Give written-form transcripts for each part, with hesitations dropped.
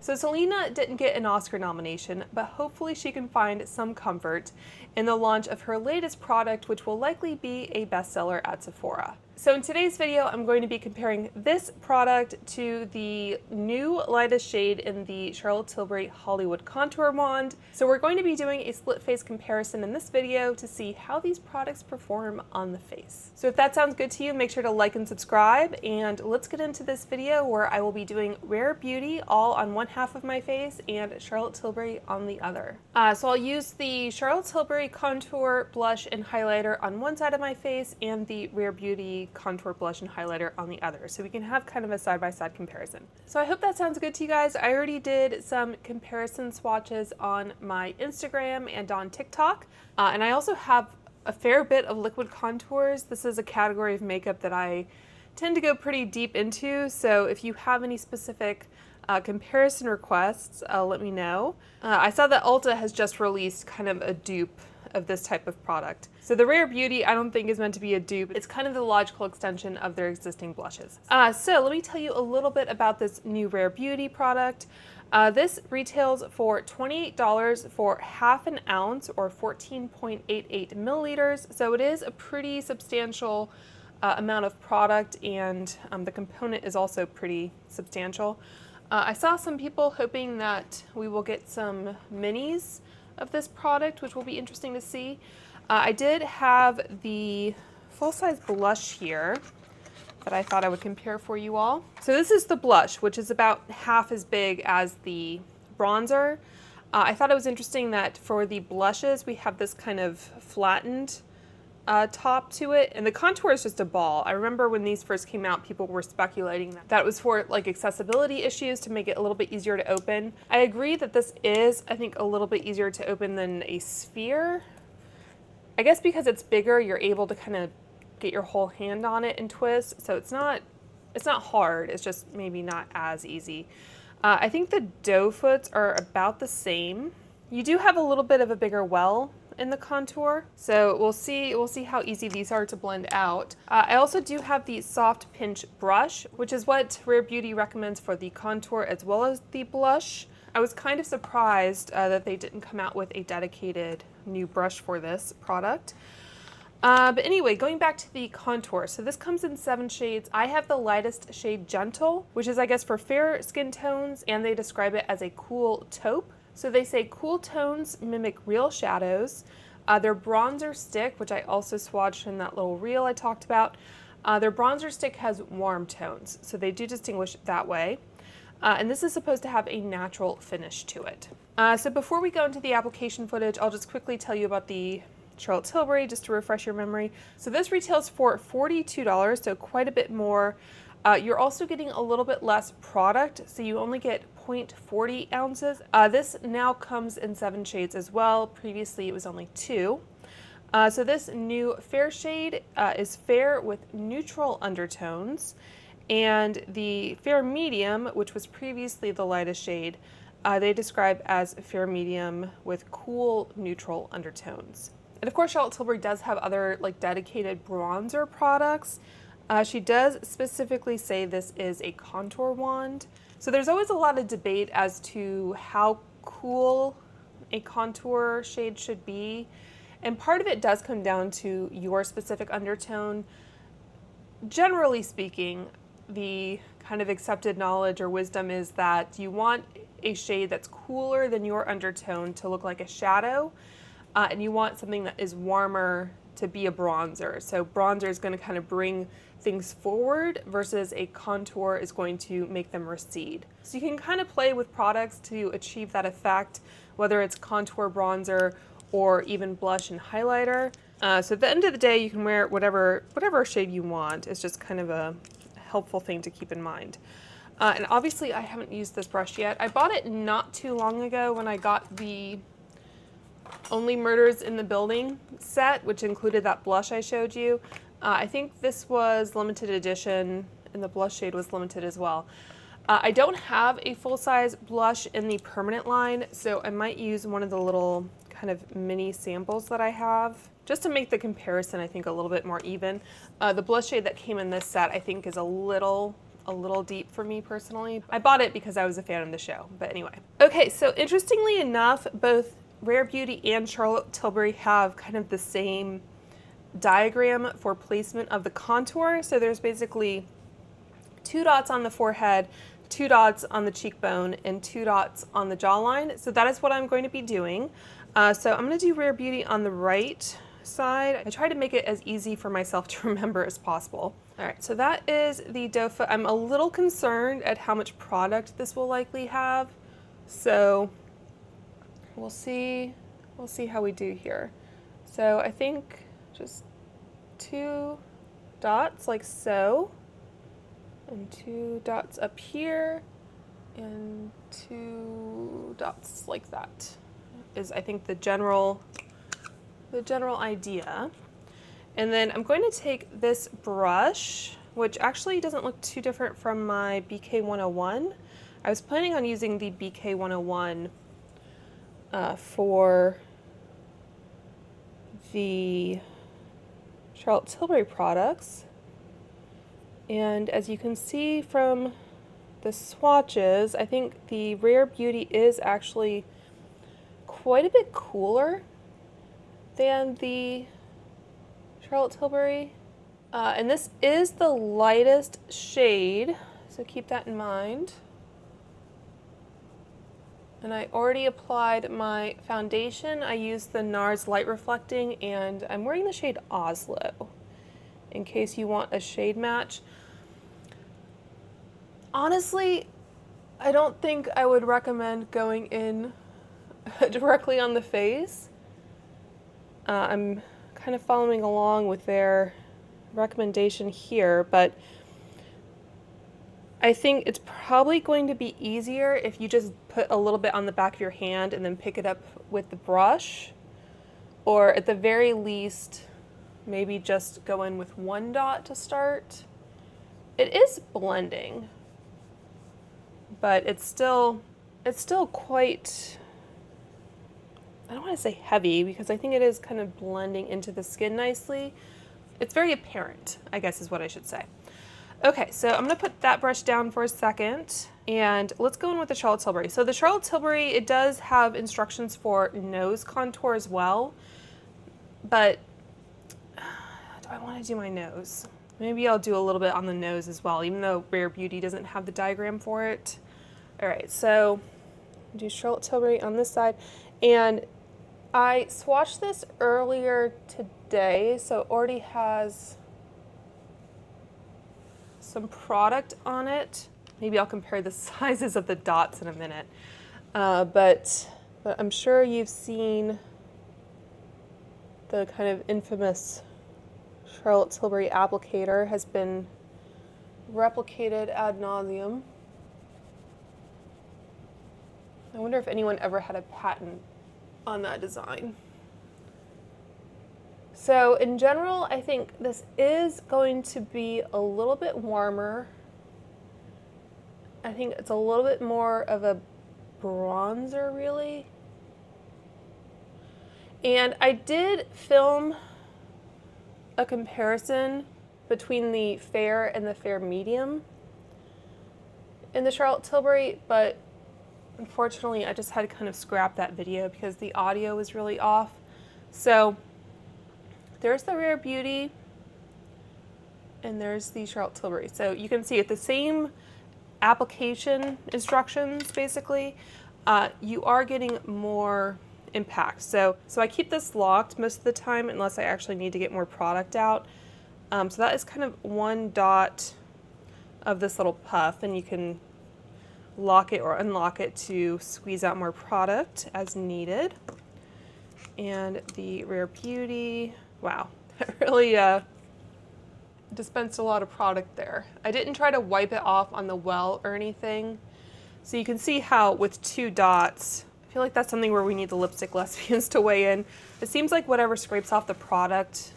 So Selena didn't get an Oscar nomination, but hopefully she can find some comfort in the launch of her latest product, which will likely be a bestseller at Sephora. So in today's video, I'm going to be comparing this product to the new lightest shade in the Charlotte Tilbury Hollywood Contour Wand. So we're going to be doing a split face comparison in this video to see how these products perform on the face. So if that sounds good to you, make sure to like and subscribe, and let's get into this video where I will be doing Rare Beauty all on one half of my face and Charlotte Tilbury on the other. So I'll use the Charlotte Tilbury Contour Blush and Highlighter on one side of my face and the Rare Beauty Contour Blush and Highlighter on the other, so we can have kind of a side-by-side comparison. So I hope that sounds good to you guys. I already did some comparison swatches on my Instagram and on TikTok, and I also have a fair bit of liquid contours. This is a category of makeup that I tend to go pretty deep into, so if you have any specific comparison requests, let me know. I saw that Ulta has just released kind of a dupe of this type of product. So the Rare Beauty I don't think is meant to be a dupe. It's kind of the logical extension of their existing blushes. So let me tell you a little bit about this new Rare Beauty product. This retails for $28 for half an ounce or 14.88 milliliters. So it is a pretty substantial amount of product, and the component is also pretty substantial. I saw some people hoping that we will get some minis of this product, which will be interesting to see. I did have the full-size blush here that I thought I would compare for you all. So this is the blush, which is about half as big as the bronzer. I thought it was interesting that for the blushes, we have this kind of flattened top to it, and the contour is just a ball. I remember when these first came out, people were speculating that it was for like accessibility issues to make it a little bit easier to open. I agree that this is, I think, a little bit easier to open than a sphere. I guess because it's bigger, you're able to kind of get your whole hand on it and twist, so it's not hard, it's just maybe not as easy. I think the doe foots are about the same. You do have a little bit of a bigger well in the contour, so we'll see how easy these are to blend out. I also do have the soft pinch brush, which is what Rare Beauty recommends for the contour as well as the blush. I was kind of surprised that they didn't come out with a dedicated new brush for this product. But anyway, going back to the contour, so this comes in 7 shades. I have the lightest shade Gentle, which is, I guess, for fair skin tones, and they describe it as a cool taupe. So they say cool tones mimic real shadows. Their bronzer stick, which I also swatched in that little reel I talked about, their bronzer stick has warm tones, so they do distinguish that way. And this is supposed to have a natural finish to it. So before we go into the application footage, I'll just quickly tell you about the Charlotte Tilbury, just to refresh your memory. So this retails for $42, so quite a bit more. You're also getting a little bit less product, so you only get 0.40 ounces. This now comes in 7 shades as well. Previously it was only 2. So this new fair shade is fair with neutral undertones, and the fair medium, which was previously the lightest shade, they describe as fair medium with cool neutral undertones. And of course, Charlotte Tilbury does have other like dedicated bronzer products. She does specifically say this is a contour wand. So there's always a lot of debate as to how cool a contour shade should be. And part of it does come down to your specific undertone. Generally speaking, the kind of accepted knowledge or wisdom is that you want a shade that's cooler than your undertone to look like a shadow, and you want something that is warmer to be a bronzer. So bronzer is going to kind of bring things forward versus a contour is going to make them recede. So you can kind of play with products to achieve that effect, whether it's contour, bronzer, or even blush and highlighter. So at the end of the day, you can wear whatever shade you want. It's just kind of a helpful thing to keep in mind. And obviously I haven't used this brush yet. I bought it not too long ago when I got the Only Murders in the Building set, which included that blush I showed you. I think this was limited edition, and the blush shade was limited as well. I don't have a full-size blush in the permanent line, so I might use one of the little kind of mini samples that I have, just to make the comparison, I think, a little bit more even. The blush shade that came in this set, I think, is a little a little deep for me personally. I bought it because I was a fan of the show, but anyway. Okay, so interestingly enough, both Rare Beauty and Charlotte Tilbury have kind of the same diagram for placement of the contour. So there's basically 2 dots on the forehead, 2 dots on the cheekbone, and 2 dots on the jawline. So that is what I'm going to be doing. So I'm going to do Rare Beauty on the right side. I try to make it as easy for myself to remember as possible. All right, so that is the doe foot. I'm a little concerned at how much product this will likely have. So we'll see how we do here. So I think just 2 dots like so, and 2 dots up here, and 2 dots like that is, I think, the general idea. And then I'm going to take this brush, which actually doesn't look too different from my BK101. I was planning on using the BK101 for the Charlotte Tilbury products. And as you can see from the swatches, I think the Rare Beauty is actually quite a bit cooler than the Charlotte Tilbury. And this is the lightest shade, so keep that in mind. And I already applied my foundation. I used the NARS Light Reflecting, and I'm wearing the shade Oslo in case you want a shade match. Honestly, I don't think I would recommend going in directly on the face. I'm kind of following along with their recommendation here, but I think it's probably going to be easier if you just put a little bit on the back of your hand and then pick it up with the brush, or at the very least, maybe just go in with 1 dot to start. It is blending, but it's still quite, I don't want to say heavy, because I think it is kind of blending into the skin nicely. It's very apparent, I guess is what I should say. Okay, so I'm gonna put that brush down for a second, and let's go in with the Charlotte Tilbury. So the Charlotte Tilbury, it does have instructions for nose contour as well, but do I want to do my nose? Maybe I'll do a little bit on the nose as well, even though Rare Beauty doesn't have the diagram for it. All right, so do Charlotte Tilbury on this side, and I swatched this earlier today, so it already has some product on it. Maybe I'll compare the sizes of the dots in a minute, but I'm sure you've seen the kind of infamous Charlotte Tilbury applicator has been replicated ad nauseum. I wonder if anyone ever had a patent on that design. So in general, I think this is going to be a little bit warmer. I think it's a little bit more of a bronzer, really. And I did film a comparison between the fair and the fair medium in the Charlotte Tilbury, but unfortunately I just had to kind of scrap that video because the audio was really off. So there's the Rare Beauty, and there's the Charlotte Tilbury. So you can see at the same application instructions, basically, you are getting more impact. So I keep this locked most of the time unless I actually need to get more product out. So that is kind of 1 dot of this little puff, and you can lock it or unlock it to squeeze out more product as needed. And the Rare Beauty, wow, that really dispensed a lot of product there. I didn't try to wipe it off on the well or anything. So you can see how with 2 dots, I feel like that's something where we need the lipstick lesbians to weigh in. It seems like whatever scrapes off the product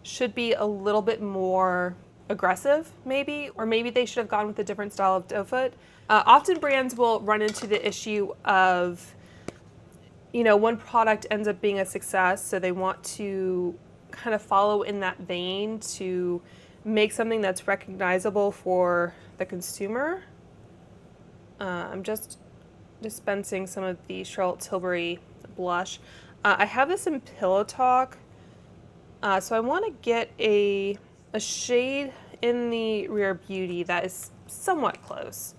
should be a little bit more aggressive, maybe, or maybe they should have gone with a different style of doe foot. Often brands will run into the issue of, you know, one product ends up being a success, so they want to kind of follow in that vein to make something that's recognizable for the consumer. I'm just dispensing some of the Charlotte Tilbury blush. I have this in Pillow Talk, so I want to get a shade in the Rare Beauty that is somewhat close.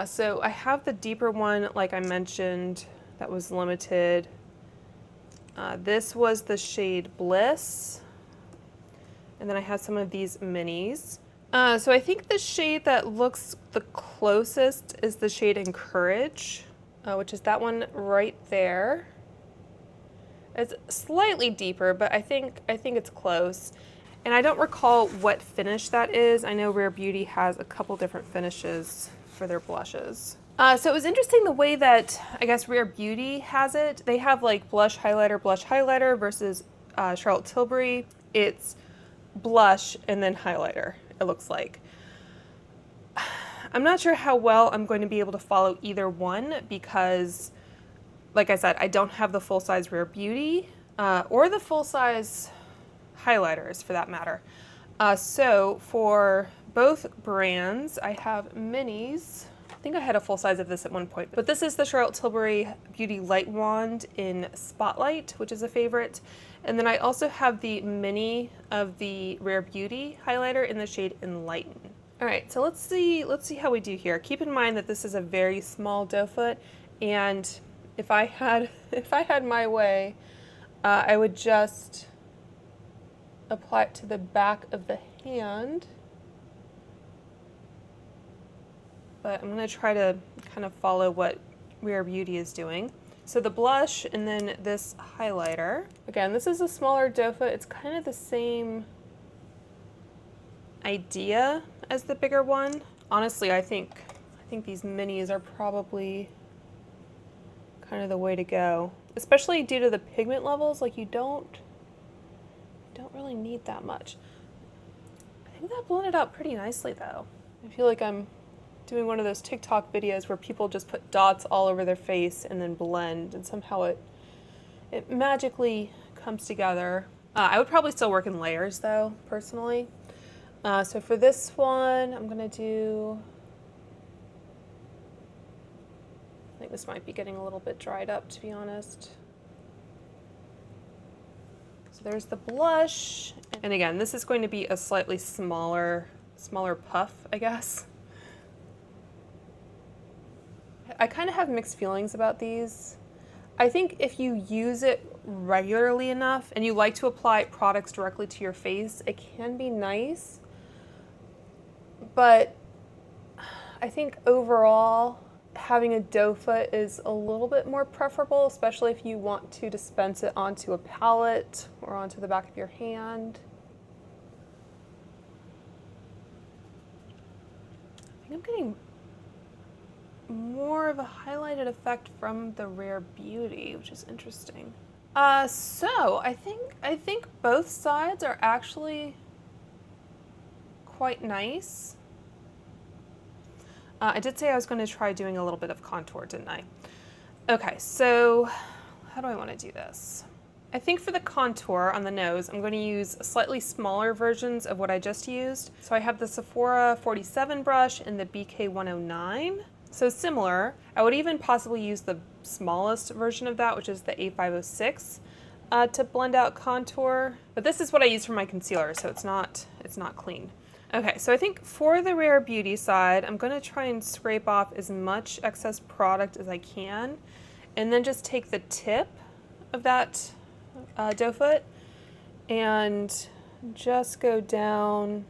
So I have the deeper one, like I mentioned, that was limited. This was the shade Bliss. And then I have some of these minis. So I think the shade that looks the closest is the shade Encourage, which is that one right there. It's slightly deeper, but I think it's close. And I don't recall what finish that is. I know Rare Beauty has a couple different finishes for their blushes. So it was interesting the way that, I guess, Rare Beauty has it. They have like blush, highlighter versus Charlotte Tilbury. It's blush and then highlighter, it looks like. I'm not sure how well I'm going to be able to follow either one because, like I said, I don't have the full-size Rare Beauty or the full-size highlighters for that matter. So for both brands, I have minis. I think I had a full size of this at one point, but this is the Charlotte Tilbury Beauty Light Wand in Spotlight, which is a favorite. And then I also have the mini of the Rare Beauty highlighter in the shade Enlighten. All right, so let's see how we do here. Keep in mind that this is a very small doe foot, and if I had my way, I would just apply it to the back of the hand. But I'm going to try to kind of follow what Rare Beauty is doing. So the blush and then this highlighter. Again, this is a smaller doe foot. It's kind of the same idea as the bigger one. Honestly, I think these minis are probably kind of the way to go, especially due to the pigment levels. Like you don't really need that much. I think that blended out pretty nicely though. I feel like I'm doing one of those TikTok videos where people just put dots all over their face and then blend, and somehow it magically comes together. I would probably still work in layers though, personally. So for this one, I'm gonna do, I think this might be getting a little bit dried up, to be honest. So there's the blush. And again, this is going to be a slightly smaller puff, I guess. I kind of have mixed feelings about these. I think if you use it regularly enough and you like to apply products directly to your face, it can be nice. But I think overall, having a doe foot is a little bit more preferable, especially if you want to dispense it onto a palette or onto the back of your hand. I think I'm getting more of a highlighted effect from the Rare Beauty, which is interesting. So I think both sides are actually quite nice. I did say I was going to try doing a little bit of contour, didn't I? Okay, so how do I want to do this? I think for the contour on the nose, I'm going to use slightly smaller versions of what I just used. So I have the Sephora 47 brush and the BK 109. So similar. I would even possibly use the smallest version of that, which is the A506, to blend out contour. But this is what I use for my concealer, so it's not clean. Okay, so I think for the Rare Beauty side, I'm going to try and scrape off as much excess product as I can, and then just take the tip of that doe foot and just go down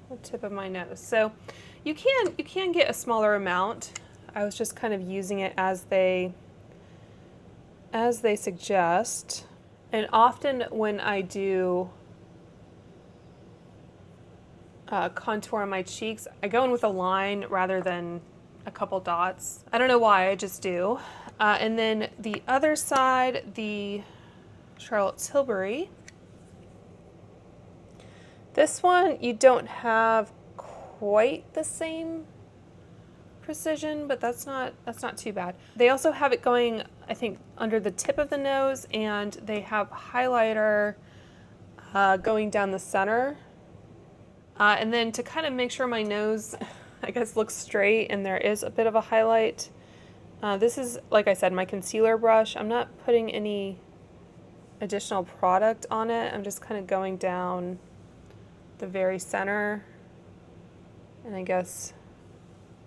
the tip of my nose. So you can get a smaller amount. I was just kind of using it as they suggest. And often when I do contour on my cheeks, I go in with a line rather than a couple dots. I don't know why, I just do. And then the other side, the Charlotte Tilbury. This one, you don't have quite the same precision, but that's not too bad. They also have it going, I think, under the tip of the nose, and they have highlighter going down the center. And then to kind of make sure my nose, I guess, looks straight and there is a bit of a highlight. This is, like I said, my concealer brush. I'm not putting any additional product on it. I'm just kind of going down the very center. And I guess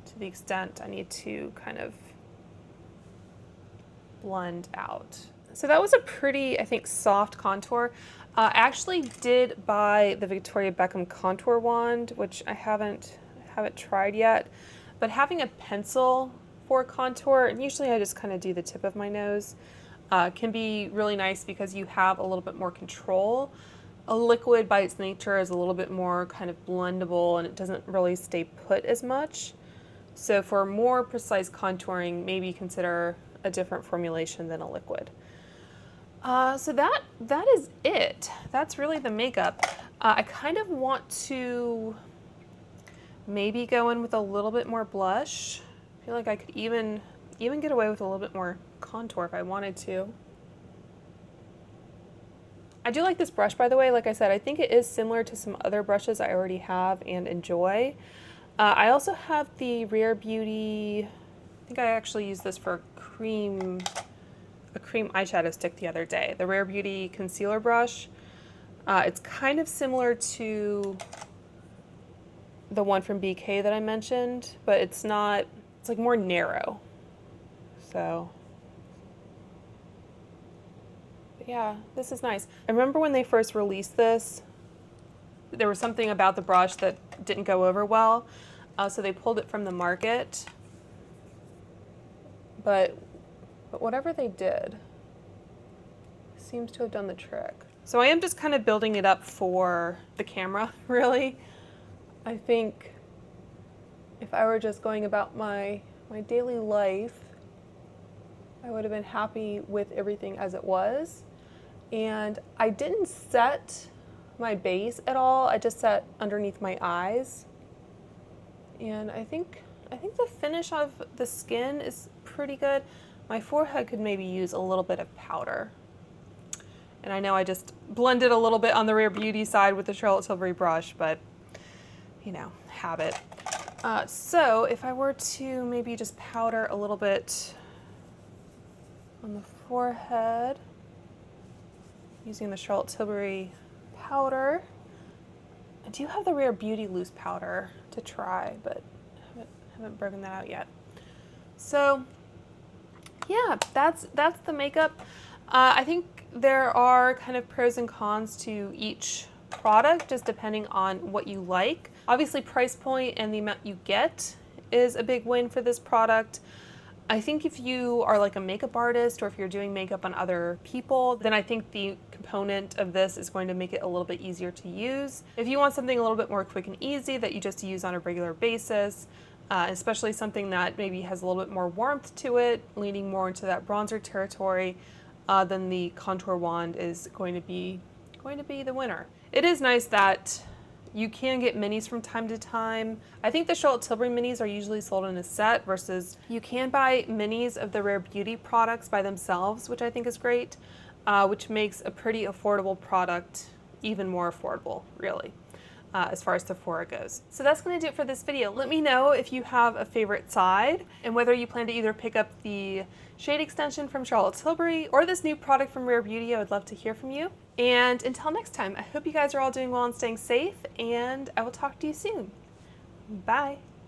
to the extent I need to kind of blend out. So that was a pretty, I think, soft contour. I actually did buy the Victoria Beckham contour wand, which I haven't tried yet. But having a pencil for contour, and usually I just kind of do the tip of my nose, can be really nice because you have a little bit more control. A liquid by its nature is a little bit more kind of blendable and it doesn't really stay put as much. So for more precise contouring, maybe consider a different formulation than a liquid. So that is it. That's really the makeup. I kind of want to maybe go in with a little bit more blush. I feel like I could even get away with a little bit more contour if I wanted to. I do like this brush, by the way. Like I said, I think it is similar to some other brushes I already have and enjoy. I also have the Rare Beauty, I think I actually used this for a cream eyeshadow stick the other day. The Rare Beauty concealer brush. It's kind of similar to the one from BK that I mentioned, but it's not, it's like more narrow. So, but yeah, this is nice. I remember when they first released this, there was something about the brush that didn't go over well, so they pulled it from the market. But whatever they did seems to have done the trick. So I am just kind of building it up for the camera, really. I think if I were just going about my daily life, I would have been happy with everything as it was. And I didn't set my base at all. I just set underneath my eyes. And I think the finish of the skin is pretty good. My forehead could maybe use a little bit of powder. And I know I just blended a little bit on the Rare Beauty side with the Charlotte Tilbury brush, but you know, habit. So if I were to maybe just powder a little bit on the forehead using the Charlotte Tilbury powder. I do have the Rare Beauty loose powder to try, but haven't broken that out yet. So yeah, that's the makeup. I think there are kind of pros and cons to each product, just depending on what you like. Obviously, price point and the amount you get is a big win for this product. I think if you are like a makeup artist or if you're doing makeup on other people, then I think the component of this is going to make it a little bit easier to use. If you want something a little bit more quick and easy that you just use on a regular basis, especially something that maybe has a little bit more warmth to it, leaning more into that bronzer territory, then the contour wand is going to be the winner. It is nice that you can get minis from time to time. I think the Charlotte Tilbury minis are usually sold in a set versus you can buy minis of the Rare Beauty products by themselves, which I think is great, which makes a pretty affordable product even more affordable, really. As far as Sephora goes. So that's going to do it for this video. Let me know if you have a favorite side and whether you plan to either pick up the shade extension from Charlotte Tilbury or this new product from Rare Beauty. I would love to hear from you. And until next time, I hope you guys are all doing well and staying safe, and I will talk to you soon. Bye.